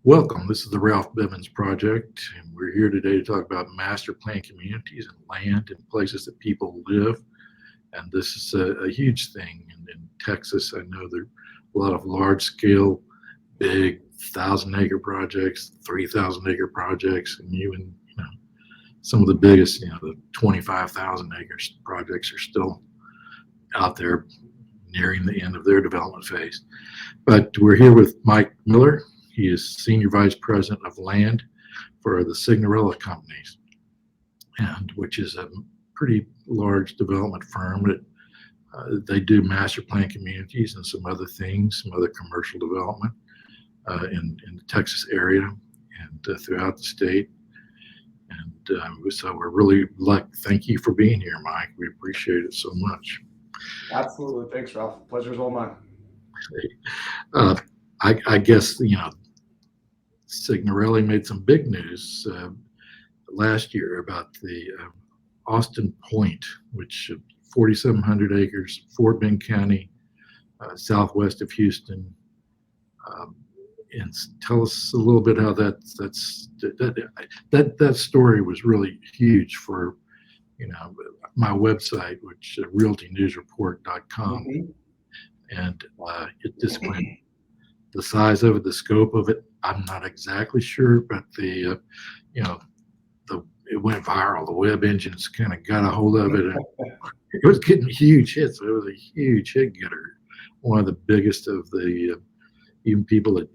Welcome. This is the Ralph Bivens Project, and we're here today to talk about master plan communities and land and places that people live. And this is a huge thing in Texas. I know there are a lot of large scale, big 1,000 acre projects, 3,000 acre projects, and even some of the biggest, the 25,000 acres projects are still out there nearing the end of their development phase. But we're here with Mike Miller. He is Senior Vice President of Land for the Signorelli Companies, and which is a pretty large development firm that they do master plan communities and some other things, some other commercial development in the Texas area and throughout the state. And so we're really thank you for being here, Mike. We appreciate it so much. Absolutely. Thanks, Ralph. Pleasure's all mine. Uh, I guess, Signorelli made some big news last year about the Austin Point, which 4,700 acres, Fort Bend County, southwest of Houston. And tell us a little bit how that story was really huge for my website, which realtynewsreport.com, and it just went, the size of it, the scope of it, I'm not exactly sure, but it went viral. The web engines kind of got a hold of it, and it was getting huge hits. It was a huge hit getter, one of the biggest of the even people that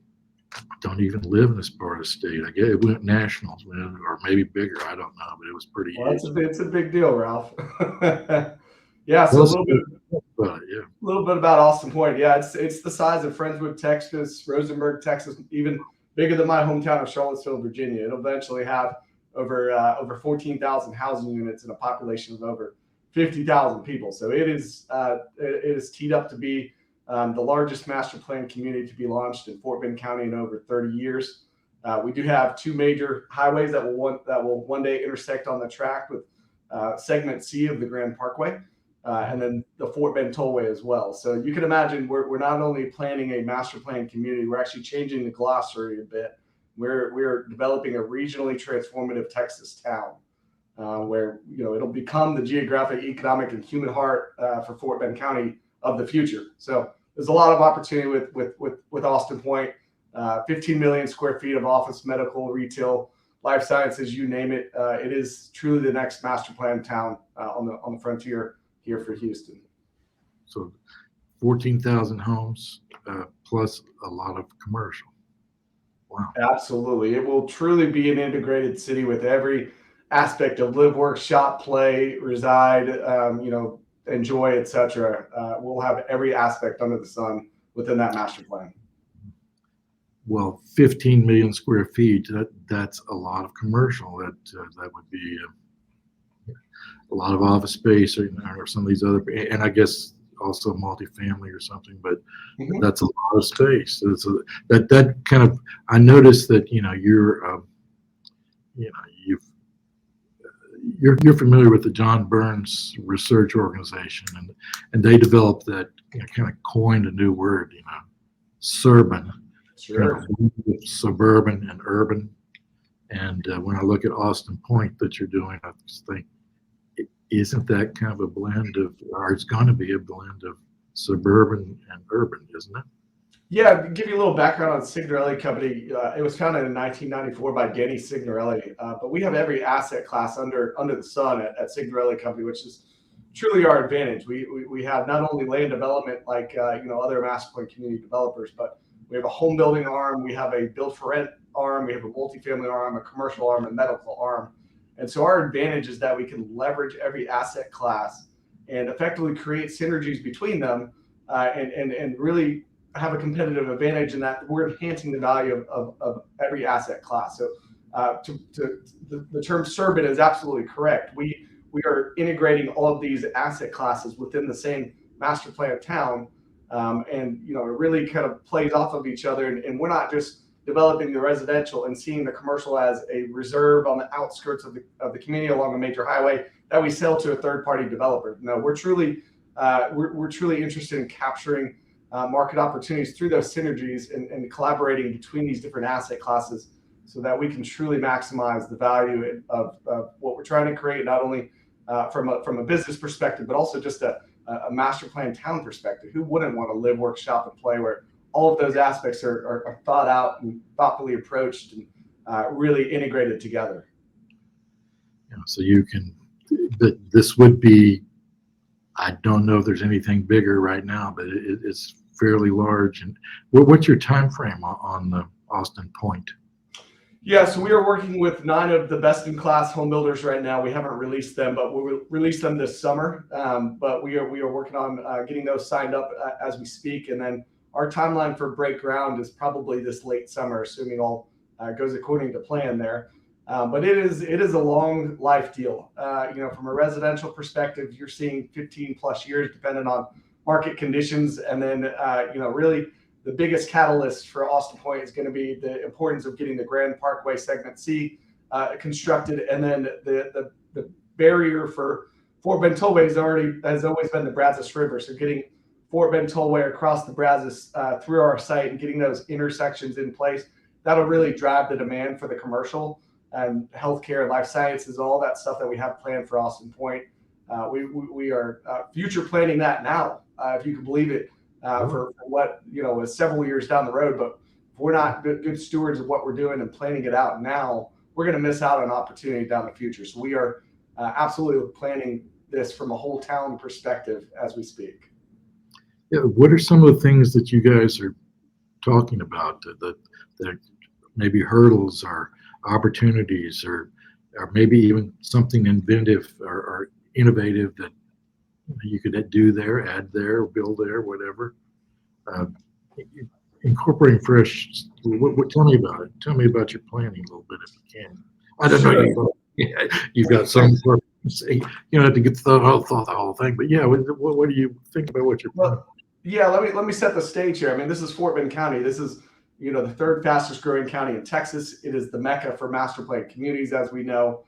don't even live in this part of the state. I guess it went national, or maybe bigger. I don't know, but it was pretty huge. It's a big deal, Ralph. Yeah, so a little bit about Austin Point. Yeah, it's the size of Friendswood, Texas, Rosenberg, Texas, even bigger than my hometown of Charlottesville, Virginia. It'll eventually have over 14,000 housing units and a population of over 50,000 people. So it is teed up to be the largest master plan community to be launched in Fort Bend County in over 30 years. We do have two major highways that will one day intersect on the track with segment C of the Grand Parkway, and then the Fort Bend Tollway as well. So you can imagine we're not only planning a master plan community, we're actually changing the glossary a bit. We're developing a regionally transformative Texas town where it'll become the geographic, economic, and human heart for Fort Bend County of the future. So there's a lot of opportunity with Austin Point. 15 million square feet of office, medical, retail, life sciences, you name it. It is truly the next master plan town on the frontier here for Houston. So 14,000 homes plus a lot of commercial. Wow. Absolutely. It will truly be an integrated city with every aspect of live, work, shop, play, reside, enjoy, etc. We'll have every aspect under the sun within that master plan. Well, 15 million square feet, that's a lot of commercial. That would be a lot of office space or some of these other, and I guess also multifamily or something, but that's a lot of space. That kind of, I noticed that, you're familiar with the John Burns Research Organization, and they developed that, kind of coined a new word, surban. Sure. Suburban and urban. And when I look at Austin Point that you're doing, I just think, isn't that kind of a blend of, or it's going to be a blend of suburban and urban, isn't it? Yeah, to give you a little background on Signorelli Company. It was founded in 1994 by Denny Signorelli, but we have every asset class under the sun at Signorelli Company, which is truly our advantage. We have not only land development like other master plan community developers, but we have a home building arm, we have a build for rent arm, we have a multifamily arm, a commercial arm, and medical arm. And so our advantage is that we can leverage every asset class and effectively create synergies between them, and really have a competitive advantage in that we're enhancing the value of every asset class. So the term surban is absolutely correct. We are integrating all of these asset classes within the same master plan town. And it really kind of plays off of each other, and we're not just developing the residential and seeing the commercial as a reserve on the outskirts of the community along a major highway that we sell to a third-party developer. No, we're truly interested in capturing market opportunities through those synergies and collaborating between these different asset classes so that we can truly maximize the value of what we're trying to create, not only from a business perspective, but also just a master plan town perspective. Who wouldn't want to live, work, shop, and play where all of those aspects are thought out and thoughtfully approached and really integrated together? So you can, this would be, I don't know if there's anything bigger right now, but it's fairly large. And what's your time frame on the Austin Point? Yeah, so we are working with 9 of the best-in-class home builders right now. We haven't released them, but we'll release them this summer. But we are working on getting those signed up as we speak. And then our timeline for break ground is probably this late summer, assuming all goes according to plan there. But it is a long life deal. From a residential perspective, you're seeing 15 plus years, depending on market conditions. And then, really the biggest catalyst for Austin Point is going to be the importance of getting the Grand Parkway Segment C constructed. And then the barrier for Fort Bend Tollway has always been the Brazos River. So getting Fort Bend Tollway across the Brazos through our site and getting those intersections in place, that'll really drive the demand for the commercial and healthcare and life sciences, all that stuff that we have planned for Austin Point. We are future planning that now, if you can believe it, for what is several years down the road. But if we're not good stewards of what we're doing and planning it out now, we're going to miss out on opportunity down the future. So we are absolutely planning this from a whole town perspective as we speak. Yeah, what are some of the things that you guys are talking about that maybe hurdles or opportunities or maybe even something inventive or innovative that you could do there, add there, build there, whatever? Incorporating fresh. Tell me about it. Tell me about your planning a little bit if you can. I don't know. You've got some. You don't have to get the whole thing, but yeah, what do you think about what you're planning? Well, yeah, let me set the stage here. I mean, this is Fort Bend County. This is the third fastest growing county in Texas. It is the mecca for master plan communities, as we know,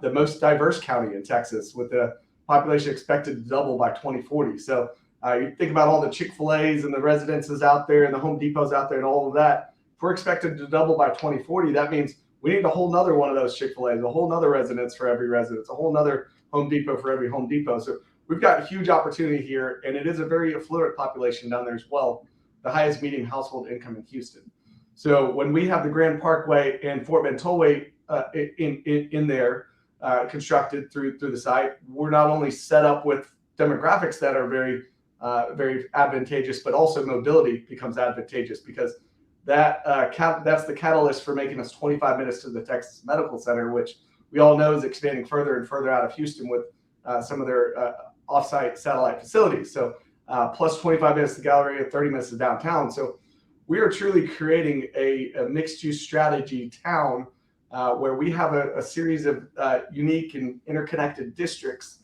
the most diverse county in Texas, with the population expected to double by 2040. So you think about all the Chick-fil-A's and the residences out there and the Home Depots out there and all of that. If we're expected to double by 2040, that means we need a whole nother one of those Chick-fil-A's, a whole nother residence for every residence, a whole nother Home Depot for every Home Depot. So we've got a huge opportunity here, and it is a very affluent population down there as well, the highest median household income in Houston. So when we have the Grand Parkway and Fort Bend Tollway in there constructed through the site, we're not only set up with demographics that are very advantageous, but also mobility becomes advantageous because that's the catalyst for making us 25 minutes to the Texas Medical Center, which we all know is expanding further and further out of Houston with some of their offsite satellite facilities. So plus 25 minutes to Galleria, 30 minutes to downtown. So we are truly creating a mixed-use strategy town where we have a series of unique and interconnected districts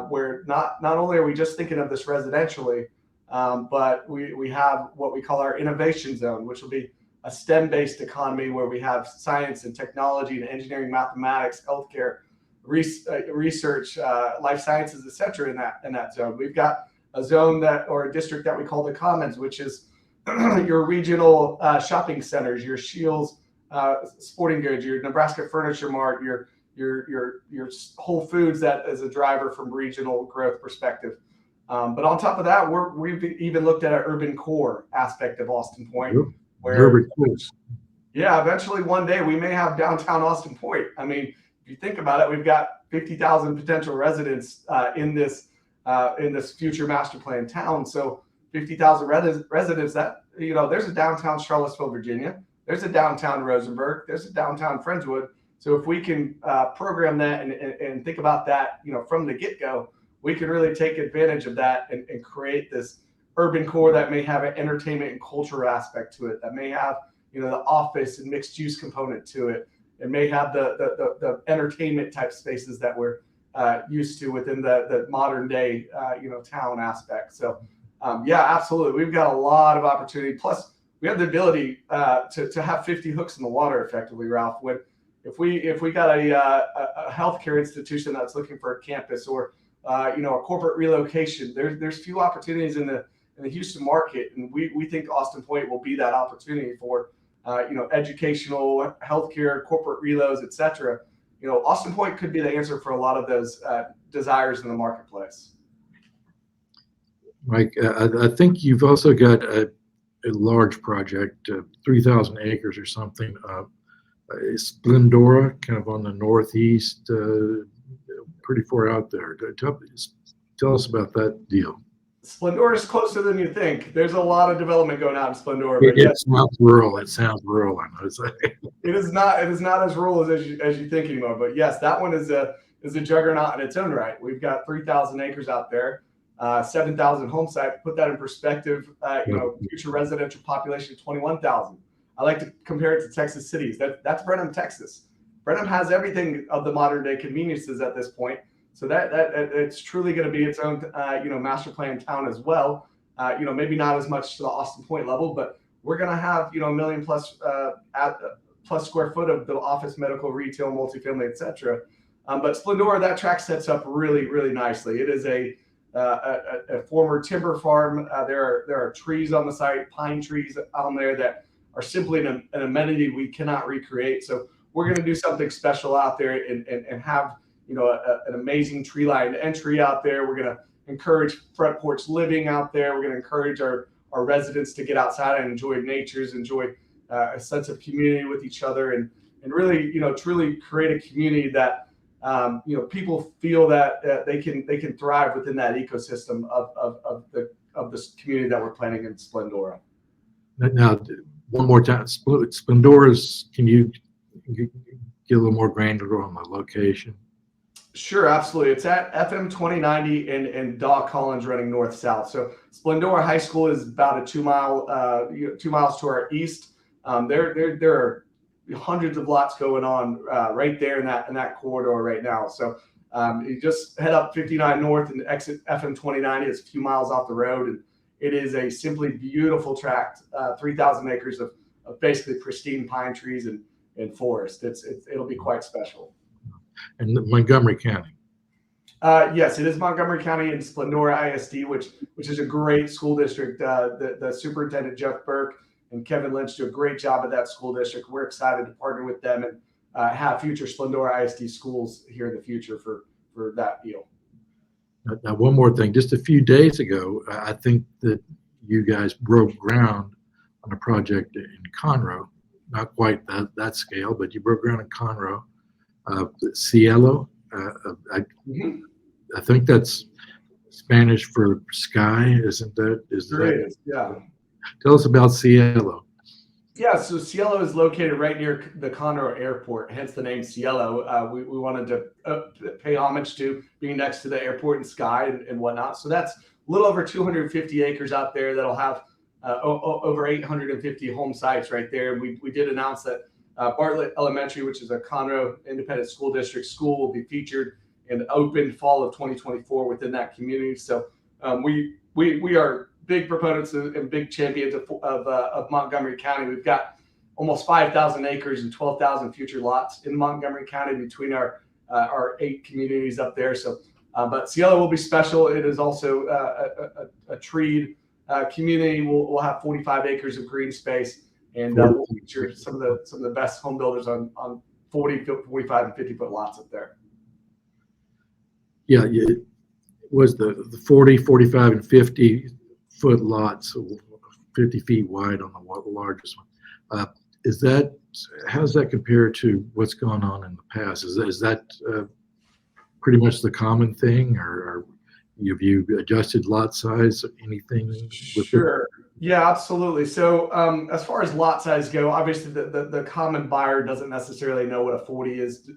where not only are we just thinking of this residentially, but we have what we call our innovation zone, which will be a STEM-based economy where we have science and technology and engineering, mathematics, healthcare, research, life sciences, et cetera, in that zone. We've got a zone or a district that we call the Commons, which is your regional shopping centers, your Shields Sporting Goods, your Nebraska Furniture Mart, your Whole Foods that is a driver from regional growth perspective. But on top of that, we've even looked at an urban core aspect of Austin Point, where eventually one day we may have downtown Austin Point. I mean, if you think about it, we've got 50,000 potential residents in this future master plan town. So 50,000 residents, that there's a downtown Charlottesville, Virginia. There's a downtown Rosenberg. There's a downtown Friendswood. So if we can program that and think about that, from the get-go, we can really take advantage of that and create this urban core that may have an entertainment and culture aspect to it, that may have, the office and mixed use component to it. It may have the entertainment type spaces that we're used to within the modern day, town aspect. So absolutely. We've got a lot of opportunity. Plus we have the ability to have 50 hooks in the water effectively, Ralph. If we got a healthcare institution that's looking for a campus or a corporate relocation, there's few opportunities in the Houston market. And we think Austin Point will be that opportunity for, educational, healthcare, corporate relos, et cetera. Austin Point could be the answer for a lot of those desires in the marketplace. Mike, I think you've also got a large project, 3,000 acres or something, Splendora, kind of on the northeast, pretty far out there. Tell us about that deal. Splendora is closer than you think. There's a lot of development going on in Splendora. But It sounds rural. It sounds rural. I know. It is not as rural as you think anymore. But yes, that one is a juggernaut in its own right. We've got 3,000 acres out there, 7,000 home sites. Put that in perspective. Future residential population of 21,000. I like to compare it to Texas cities. That's Brenham, Texas. Brenham has everything of the modern day conveniences at this point. So that it's truly going to be its own, master plan town as well. Maybe not as much to the Austin Point level, but we're going to have, a million plus square foot of the office, medical, retail, multifamily, et cetera. But Splendora, that track sets up really, really nicely. It is a former timber farm. There are trees on the site, pine trees on there that are simply an amenity we cannot recreate. So we're going to do something special out there and have an amazing tree line entry out there. We're going to encourage front porch living out there. We're going to encourage our residents to get outside and enjoy enjoy a sense of community with each other, and really, truly create a community that, people feel that they can thrive within that ecosystem of this community that we're planning in Splendora. Now, one more time, Splendora's, can you get a little more granular on the location? Sure, absolutely. It's at FM 2090 and Doc Collins running north-south. So Splendora High School is about a 2 miles to our east. There are hundreds of lots going on right there in that corridor right now. So you just head up 59 north and exit FM 2090. It's a few miles off the road, and it is a simply beautiful tract, 3,000 acres of basically pristine pine trees and forest. It'll be quite special. And Montgomery County. Yes, it is Montgomery County and Splendora ISD, which is a great school district. The superintendent, Jeff Burke, and Kevin Lynch do a great job at that school district. We're excited to partner with them and have future Splendora ISD schools here in the future for that deal. Now, one more thing. Just a few days ago, I think that you guys broke ground on a project in Conroe. Not quite that scale, but you broke ground in Conroe. Cielo, I think that's Spanish for sky, isn't that? Yeah. Tell us about Cielo. Yeah, so Cielo is located right near the Conroe Airport, hence the name Cielo. We wanted to pay homage to being next to the airport and sky and whatnot. So that's a little over 250 acres out there that'll have over 850 home sites right there. We did announce that Bartlett Elementary, which is a Conroe Independent School District school, will be featured and open fall of 2024 within that community. So we are big proponents and big champions of Montgomery County. We've got almost 5,000 acres and 12,000 future lots in Montgomery County between our 8 communities up there. So, but Cielo will be special. It is also a treed community. We'll have 45 acres of green space. And we'll feature some of the best home builders on 40, 45, and 50 foot lots up there. Yeah, it was the 40, 45, and 50 foot lots, 50 feet wide on the largest one. How does that compare to what's gone on in the past? Is that pretty much the common thing, or have you adjusted lot size? Anything? Sure. Yeah, absolutely. So as far as lot size go, obviously the common buyer doesn't necessarily know what a 40 is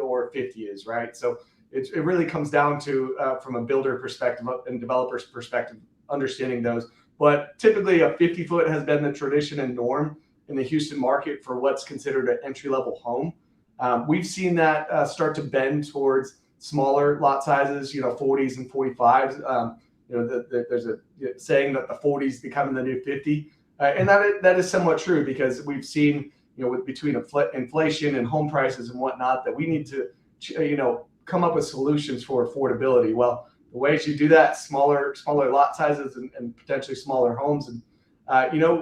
or 50 is, right? So it really comes down to, from a builder perspective and developer's perspective, understanding those. But typically a 50 foot has been the tradition and norm in the Houston market for what's considered an entry-level home. We've seen that start to bend towards smaller lot sizes, 40s and 45s. There's a saying that the 40 is becoming the new 50, and that is somewhat true, because we've seen, between inflation and home prices and whatnot, that we need to, come up with solutions for affordability. Well, the ways you do that, smaller lot sizes and potentially smaller homes. And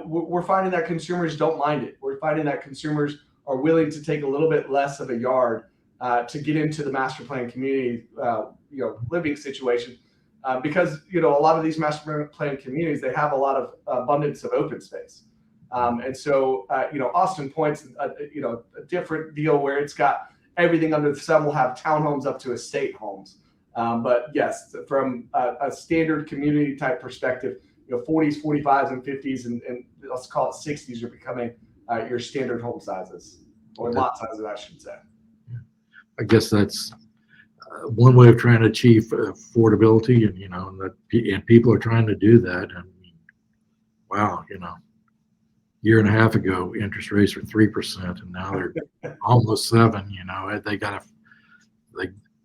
we're finding that consumers don't mind it. We're finding that consumers are willing to take a little bit less of a yard to get into the master plan community, living situation, because a lot of these master plan communities, they have a lot of abundance of open space, and so Austin Point's a different deal where it's got everything under the sun. Will have townhomes up to estate homes, but yes, from a standard community type perspective, 40s, 45s, and 50s, and let's call it 60s are becoming your standard home sizes, or lot sizes, I should say. I guess that's one way of trying to achieve affordability, and people are trying to do that. I mean, wow, year and a half ago, interest rates were 3%, and now they're almost 7%.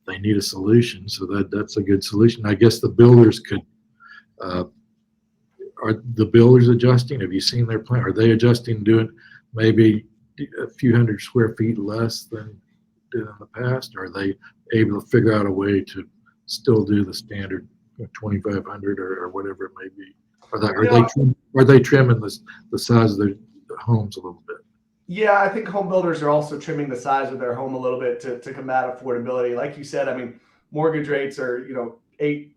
They need a solution, so that's a good solution. I guess the builders could. Are the builders adjusting? Have you seen their plan? Are they adjusting, doing maybe a few hundred square feet less than did in the past? Or are they able to figure out a way to still do the standard 2,500 or whatever it may be? Are they trimming the size of their homes a little bit? Yeah, I think home builders are also trimming the size of their home a little bit to combat affordability. Like you said, I mean, mortgage rates are 8%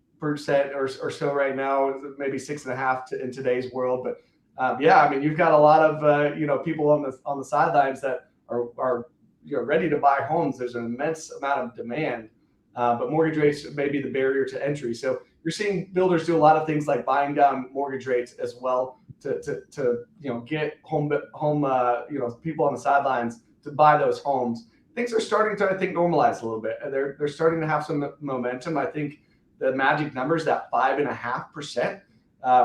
or so right now, maybe 6.5% in today's world. But I mean, you've got a lot of people on the sidelines that are ready to buy homes. There's an immense amount of demand, but mortgage rates may be the barrier to entry. So you're seeing builders do a lot of things like buying down mortgage rates as well to get home people on the sidelines to buy those homes. Things are starting to, I think, normalize a little bit. They're starting to have some momentum. I think the magic number is that 5.5%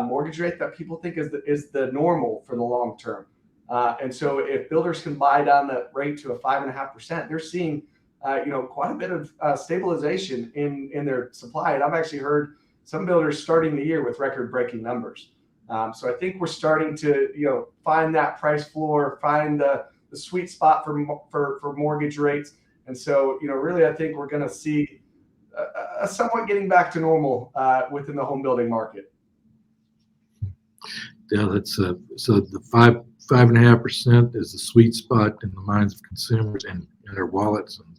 mortgage rate that people think is the normal for the long term. And so if builders can buy down that rate to a 5.5%, they're seeing quite a bit of stabilization in their supply. And I've actually heard some builders starting the year with record-breaking numbers. So I think we're starting to find that price floor, find the sweet spot for mortgage rates. And so really, I think we're going to see a somewhat getting back to normal within the home building market. Yeah, that's so the 5.5% is the sweet spot in the minds of consumers and in their wallets, and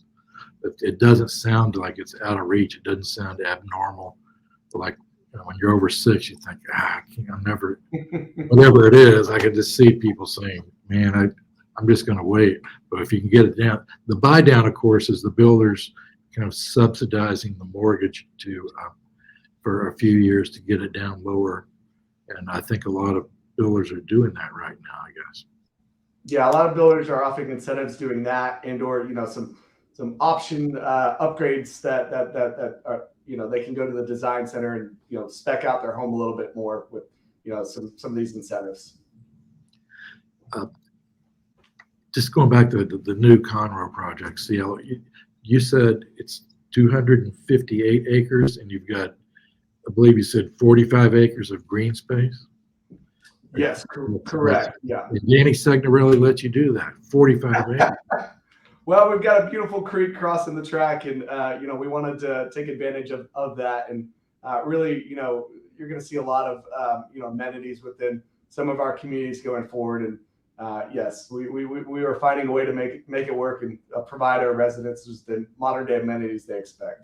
it doesn't sound like it's out of reach. It doesn't sound abnormal. Like when you're over 6, you think, I'm never, whatever it is. I can just see people saying, "Man, I'm just going to wait." But if you can get it down, the buy down, of course, is the builders kind of subsidizing the mortgage for a few years to get it down lower. And I think a lot of builders are doing that right now, I guess. Yeah, a lot of builders are offering incentives doing that, and/or some option upgrades that are, they can go to the design center and spec out their home a little bit more with some of these incentives. Just going back to the new Conroe project, CL, you said it's 258 acres, and you've got, I believe you said 45 acres of green space. Yes, correct. Yeah. Did Danny Signorelli let you do that? 45 acres. Well, we've got a beautiful creek crossing the track, and we wanted to take advantage of that, and really, you're going to see a lot of amenities within some of our communities going forward. And yes, we are finding a way to make it work and provide our residents the modern day amenities they expect.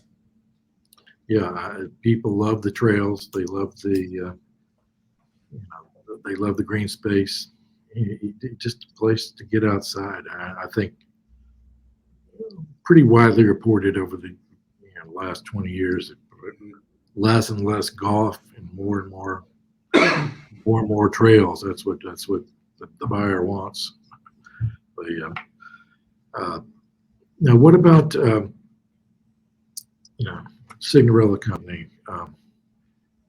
Yeah, people love the trails. They love the they love the green space. Just a place to get outside. I think pretty widely reported over the last 20 years, less and less golf and more and more trails. That's what the buyer wants. But now, what about Signorelli Company?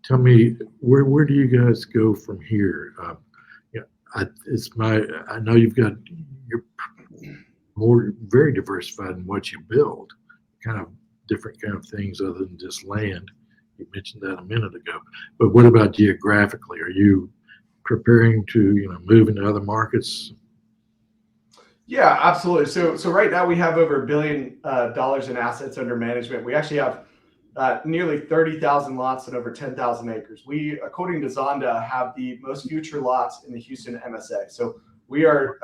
Tell me, where do you guys go from here? I know you're very diversified in what you build, kind of different kind of things other than just land. You mentioned that a minute ago. But what about geographically? Are you preparing to move into other markets? Yeah, absolutely. So right now we have over $1 billion in assets under management. We actually have nearly 30,000 lots and over 10,000 acres. We, according to Zonda, have the most future lots in the Houston MSA. So we are,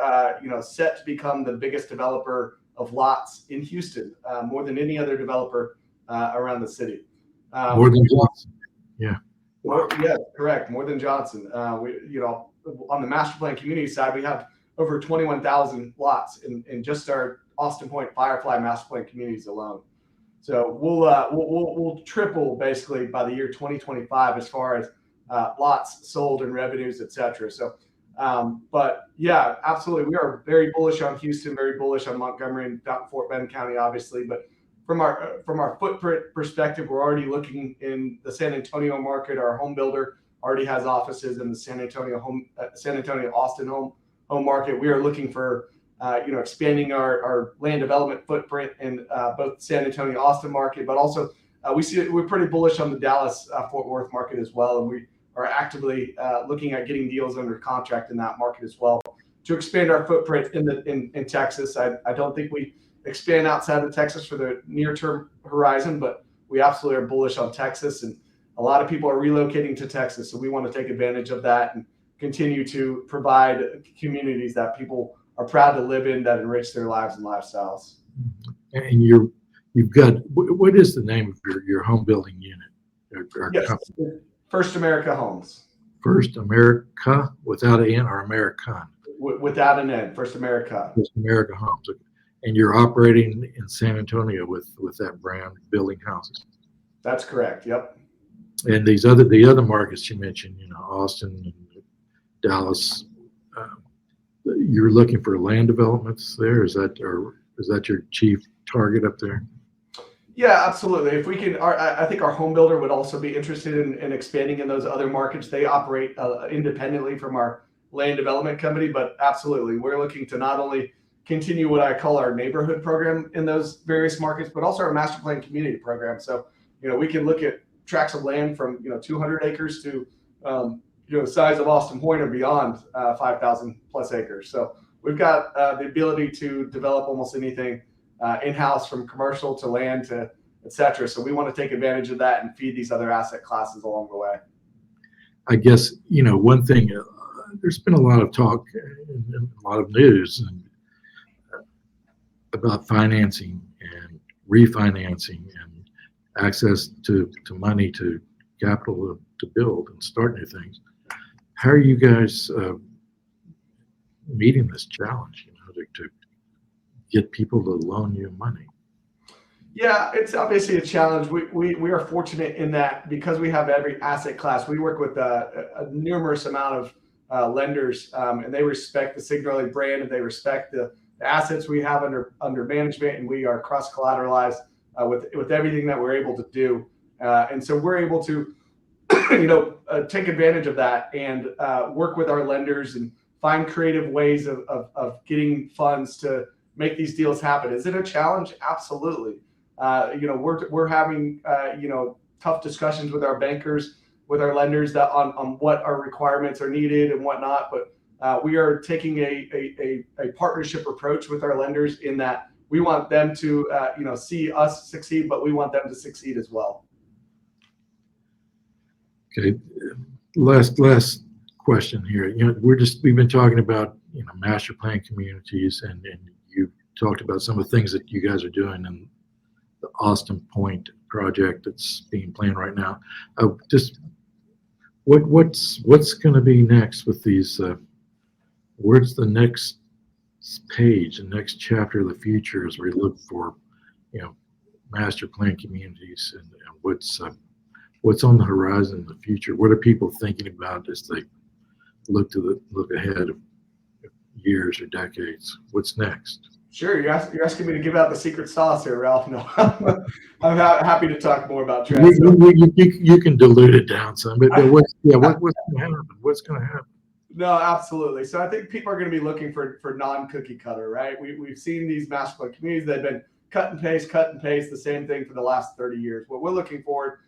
set to become the biggest developer of lots in Houston, more than any other developer around the city. More than Johnson. Yeah. Yeah, correct. More than Johnson. On the master plan community side, we have over 21,000 lots in just our Austin Point Firefly master plan communities alone. So we'll triple basically by the year 2025 as far as lots sold and revenues, et cetera. So, but yeah, absolutely, we are very bullish on Houston, very bullish on Montgomery and Fort Bend County, obviously. But from our footprint perspective, we're already looking in the San Antonio market. Our home builder already has offices in the San Antonio Austin home market. We are looking for expanding our land development footprint in both San Antonio, Austin market, but also we're pretty bullish on the Dallas Fort Worth market as well, and we are actively looking at getting deals under contract in that market as well to expand our footprint in Texas. I don't think we expand outside of Texas for the near term horizon, but we absolutely are bullish on Texas, and a lot of people are relocating to Texas, so we want to take advantage of that and continue to provide communities that people are proud to live in, that enrich their lives and lifestyles. And you've got, what is the name of your home building unit? Yes, company? First America Homes. First America without an N, or American? Without an N. First America. First America Homes. And you're operating in San Antonio with that brand, building houses. That's correct. Yep. And the other markets you mentioned, Austin and Dallas. You're looking for land developments there? Is that your chief target up there? Yeah, absolutely. If we can, I think our home builder would also be interested in expanding in those other markets. They operate independently from our land development company, but absolutely, we're looking to not only continue what I call our neighborhood program in those various markets, but also our master plan community program. So, we can look at tracts of land from 200 acres to the size of Austin Point or beyond 5,000 plus acres. So we've got the ability to develop almost anything in-house, from commercial to land to et cetera. So we want to take advantage of that and feed these other asset classes along the way. I guess, one thing, there's been a lot of talk and a lot of news about financing and refinancing and access to money, to capital to build and start new things. How are you guys meeting this challenge, to get people to loan you money? Yeah, it's obviously a challenge. We are fortunate in that because we have every asset class, we work with a numerous amount of lenders, and they respect the Signorelli brand, and they respect the assets we have under management, and we are cross-collateralized with everything that we're able to do. And so we're able to take advantage of that and work with our lenders and find creative ways of getting funds to make these deals happen. Is it a challenge? Absolutely. We're having tough discussions with our bankers, with our lenders, that on what our requirements are needed and whatnot. But we are taking a partnership approach with our lenders, in that we want them to see us succeed, but we want them to succeed as well. Okay, last question here. We've been talking about master plan communities, and you talked about some of the things that you guys are doing in the Austin Point project that's being planned right now. Just what's going to be next with these? Where's the next page, the next chapter of the future, as we look for master plan communities, and what's on the horizon in the future? What are people thinking about as they look ahead of years or decades? What's next? Sure, you're asking me to give out the secret sauce here, Ralph. No, I'm happy to talk more about trends. You can dilute it down some, but what's going to happen? What's going to happen? No, absolutely. So I think people are going to be looking for non-cookie cutter, right? We've seen these master plan communities that have been cut and paste, the same thing for the last 30 years. What we're looking forward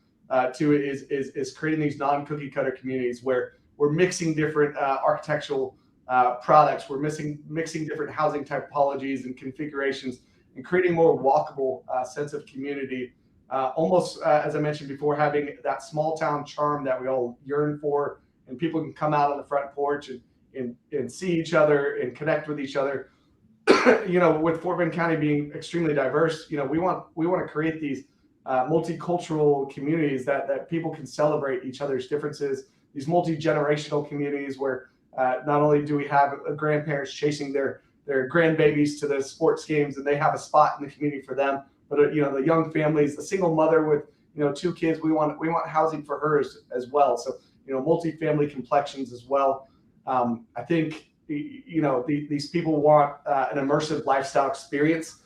to is creating these non-cookie cutter communities where we're mixing different architectural products. We're mixing different housing typologies and configurations, and creating more walkable sense of community almost, as I mentioned before, having that small town charm that we all yearn for, and people can come out on the front porch and see each other and connect with each other. With Fort Bend County being extremely diverse, we want to create these multicultural communities that people can celebrate each other's differences. These multi-generational communities where not only do we have grandparents chasing their grandbabies to the sports games and they have a spot in the community for them, but the young families, the single mother with 2 kids, we want housing for her as well. So multi-family complexions as well. I think these people want an immersive lifestyle experience.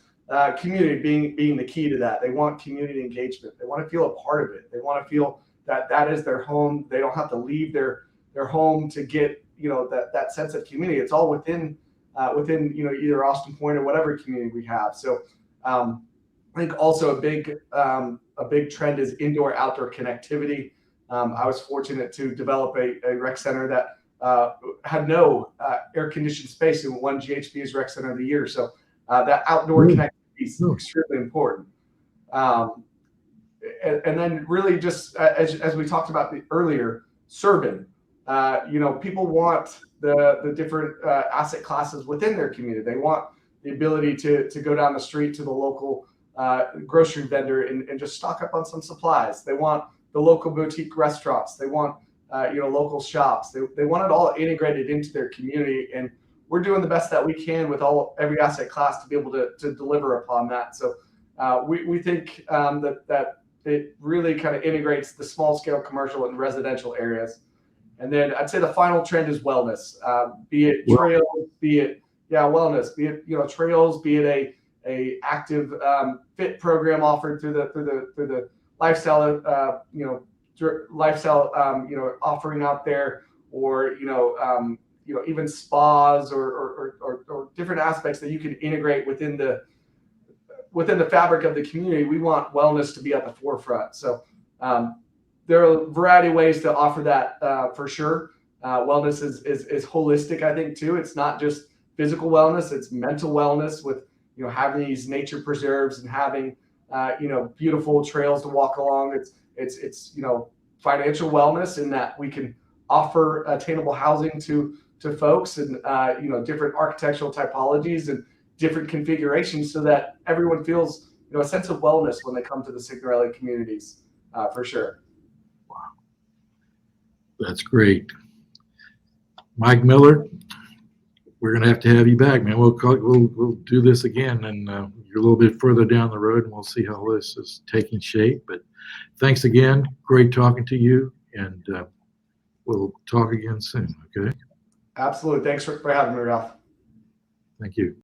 Community being the key to that. They want community engagement. They want to feel a part of it. They want to feel that is their home. They don't have to leave their home to get that sense of community. It's all within either Austin Point or whatever community we have. So I think also a big trend is indoor outdoor connectivity. I was fortunate to develop a rec center that had no air conditioned space and won GHB's Rec Center of the Year. So that outdoor connectivity is extremely important. And then really just as we talked about earlier, suburban. People want the different asset classes within their community. They want the ability to go down the street to the local grocery vendor and just stock up on some supplies. They want the local boutique restaurants. They want local shops. They want it all integrated into their community, and we're doing the best that we can with every asset class to be able to deliver upon that. So we think that it really kind of integrates the small scale commercial and residential areas. And then I'd say the final trend is wellness, be it trails, be it wellness, be it trails, be it a active fit program offered through the lifestyle offering out there, or even spas or different aspects that you can integrate within the fabric of the community. We want wellness to be at the forefront. So there are a variety of ways to offer that for sure. Wellness is holistic, I think, too. It's not just physical wellness; it's mental wellness with having these nature preserves and having beautiful trails to walk along. It's financial wellness in that we can offer attainable housing to folks and different architectural typologies and different configurations, so that everyone feels a sense of wellness when they come to the Signorelli communities, for sure. Wow, that's great, Mike Miller. We're gonna have to have you back, man. We'll do this again, and you're a little bit further down the road, and we'll see how this is taking shape. But thanks again. Great talking to you, and we'll talk again soon. Okay. Absolutely. Thanks for having me, Ralph. Thank you.